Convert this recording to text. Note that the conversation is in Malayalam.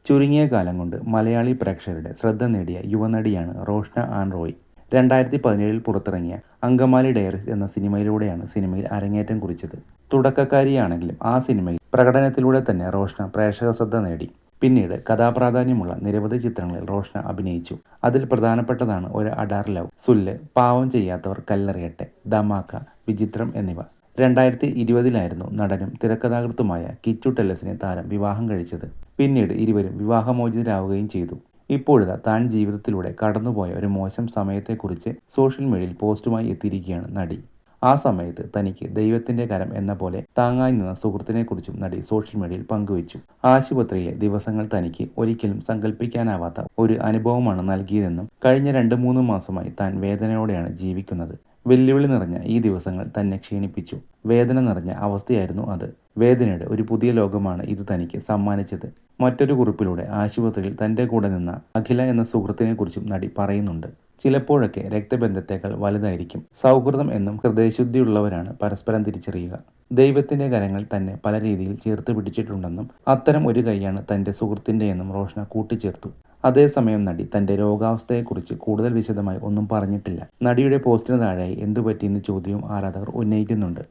ചുരുങ്ങിയ കാലം കൊണ്ട് മലയാളി പ്രേക്ഷകരുടെ ശ്രദ്ധ നേടിയ യുവനടിയാണ് റോഷ്ന ആൻ റോയ്. 2017 പുറത്തിറങ്ങിയ അങ്കമാലി ഡയറീസ് എന്ന സിനിമയിലൂടെയാണ് സിനിമയിൽ അരങ്ങേറ്റം കുറിച്ചത്. തുടക്കക്കാരിയാണെങ്കിലും ആ സിനിമയിൽ പ്രകടനത്തിലൂടെ തന്നെ റോഷ്ന പ്രേക്ഷക ശ്രദ്ധ നേടി. പിന്നീട് കഥാപ്രാധാന്യമുള്ള നിരവധി ചിത്രങ്ങളിൽ റോഷ്ന അഭിനയിച്ചു. അതിൽ പ്രധാനപ്പെട്ടതാണ് ഒരു അഡാർ ലവ്, സുല്ല്, പാവം ചെയ്യാത്തവർ കല്ലെറിയട്ടെ, ധമാക്ക, വിചിത്രം എന്നിവ. 2020 നടനും തിരക്കഥാകൃത്തുമായ കിച്ചു ടെല്ലസിനെ താരം വിവാഹം കഴിച്ചത്. പിന്നീട് ഇരുവരും വിവാഹമോചിതരാവുകയും ചെയ്തു. ഇപ്പോഴിതാ താൻ ജീവിതത്തിലൂടെ കടന്നുപോയ ഒരു മോശം സമയത്തെക്കുറിച്ച് സോഷ്യൽ മീഡിയയിൽ പോസ്റ്റുമായി എത്തിയിരിക്കുകയാണ് നടി. ആ സമയത്ത് തനിക്ക് ദൈവത്തിന്റെ കരം എന്ന പോലെ താങ്ങായി നിന്ന സുഹൃത്തിനെക്കുറിച്ചും നടി സോഷ്യൽ മീഡിയയിൽ പങ്കുവച്ചു. ആശുപത്രിയിലെ ദിവസങ്ങൾ തനിക്ക് ഒരിക്കലും സങ്കല്പിക്കാനാവാത്ത ഒരു അനുഭവമാണ് നൽകിയതെന്നും കഴിഞ്ഞ 2-3 മാസമായി താൻ വേദനയോടെയാണ് ജീവിക്കുന്നത്. വെല്ലുവിളി നിറഞ്ഞ ഈ ദിവസങ്ങൾ തന്നെ ക്ഷീണിപ്പിച്ചു. വേദന നിറഞ്ഞ അവസ്ഥയായിരുന്നു അത്. വേദനയുടെ ഒരു പുതിയ ലോകമാണ് ഇത് തനിക്ക് സമ്മാനിച്ചത്. മറ്റൊരു കുറിപ്പിലൂടെ ആശുപത്രിയിൽ തൻ്റെ കൂടെ നിന്ന അഖില എന്ന സുഹൃത്തിനെക്കുറിച്ചും നടി പറയുന്നുണ്ട്. ചിലപ്പോഴൊക്കെ രക്തബന്ധത്തേക്കാൾ വലുതായിരിക്കും സൗഹൃദം എന്നും ഹൃദയശുദ്ധിയുള്ളവരാണ് പരസ്പരം തിരിച്ചറിയുക. ദൈവത്തിന്റെ കരങ്ങൾ തന്നെ പല രീതിയിൽ ചേർത്ത് പിടിച്ചിട്ടുണ്ടെന്നും അത്തരം ഒരു കൈയാണ് തൻ്റെ സുഹൃത്തിൻ്റെയെന്നും റോഷ്ന കൂട്ടിച്ചേർത്തു. അതേസമയം നടി തൻ്റെ രോഗാവസ്ഥയെക്കുറിച്ച് കൂടുതൽ വിശദമായി ഒന്നും പറഞ്ഞിട്ടില്ല. നടിയുടെ പോസ്റ്റിന് താഴെയായി എന്തുപറ്റിയെന്ന് ചോദ്യവും ആരാധകർ ഉന്നയിക്കുന്നുണ്ട്.